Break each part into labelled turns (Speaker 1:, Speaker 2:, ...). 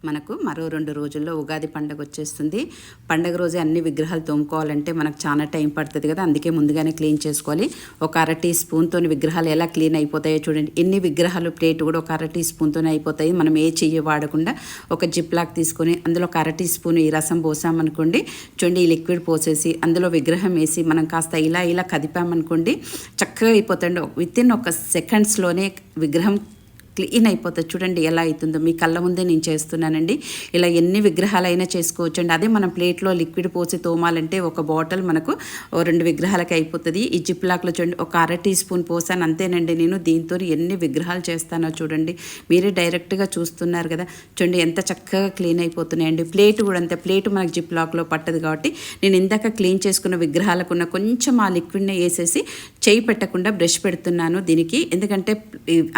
Speaker 1: మనకు మరో 2 రోజుల్లో ఉగాది పండుగ వచ్చేస్తుంది. పండుగ రోజే అన్ని విగ్రహాలు తోముకోవాలంటే మనకు చాలా టైం పడుతుంది కదా, అందుకే ముందుగానే క్లీన్ చేసుకోవాలి. ఒక అర టీ స్పూన్తోని విగ్రహాలు ఎలా క్లీన్ అయిపోతాయో చూడండి. ఎన్ని విగ్రహాలు ప్లేట్ కూడా ఒక అర టీ స్పూన్తోనే అయిపోతాయి. మనం ఏ చెయ్యి వాడకుండా ఒక జిప్ లాక్ తీసుకొని అందులో ఒక అర టీ స్పూన్ ఈ రసం పోసామనుకోండి, చూడండి ఈ లిక్విడ్ పోసేసి అందులో విగ్రహం వేసి మనం కాస్త ఇలా కదిపామనుకోండి, చక్కగా అయిపోతుంది. వితిన్ ఒక సెకండ్స్లోనే విగ్రహం క్లీన్ అయిపోతుంది. చూడండి ఎలా అవుతుందో, మీ కళ్ళ ముందే నేను చేస్తున్నానండి. ఇలా ఎన్ని విగ్రహాలైనా చేసుకోవచ్చు అండి. అదే మనం ప్లేట్లో లిక్విడ్ పోసి తోమాలంటే ఒక బాటిల్ మనకు 2 విగ్రహాలకి అయిపోతుంది. ఈ జిప్ లాక్లో చూడండి ఒక అర టీ స్పూన్ పోసాను అంతేనండి. నేను దీంతో ఎన్ని విగ్రహాలు చేస్తానో చూడండి, మీరే డైరెక్ట్గా చూస్తున్నారు కదా. చూడండి ఎంత చక్కగా క్లీన్ అయిపోతున్నాయండి. ప్లేట్ కూడా అంతే, ప్లేట్ మనకు జిప్ లాక్లో పట్టదు కాబట్టి నేను ఇందాక క్లీన్ చేసుకున్న విగ్రహాలకున్న కొంచెం ఆ లిక్విడ్ని వేసేసి చేయి పెట్టకుండా బ్రష్ పెడుతున్నాను దీనికి. ఎందుకంటే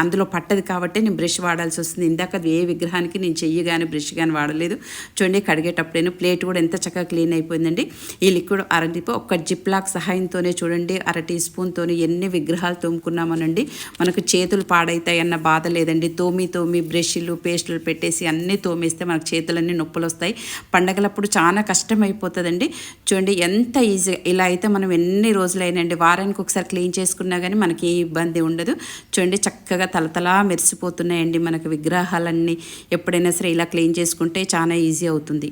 Speaker 1: అందులో పట్టదు కాబట్టి నేను బ్రష్ వాడాల్సి వస్తుంది. ఇందాక ఏ విగ్రహానికి నేను చెయ్యి కానీ బ్రష్ కానీ వాడలేదు. చూడండి కడిగేటప్పుడైనా ప్లేట్ కూడా ఎంత చక్కగా క్లీన్ అయిపోయిందండి. ఈ లిక్విడ్ అరటిపో ఒక జిప్ లాక్ సహాయంతోనే చూడండి అర టీ స్పూన్తోనే ఎన్ని విగ్రహాలు తోముకున్నామనండి. మనకు చేతులు పాడవుతాయి అన్న బాధ లేదండి. తోమి బ్రష్లు పేస్టులు పెట్టేసి అన్నీ తోమేస్తే మనకు చేతులన్నీ నొప్పులు వస్తాయి. పండగలప్పుడు చాలా కష్టం అయిపోతుందండి. చూడండి ఎంత ఈజీ. ఇలా అయితే మనం ఎన్ని రోజులైనండి, వారానికి ఒకసారి క్లీన్ చేసుకున్నా కానీ మనకి ఏ ఇబ్బంది ఉండదు. చూడండి చక్కగా తలతలా మెరిసిపోతున్నాయండి మనకు విగ్రహాలన్నీ. ఎప్పుడైనా సరే ఇలా క్లీన్ చేసుకుంటే చాలా ఈజీ అవుతుంది.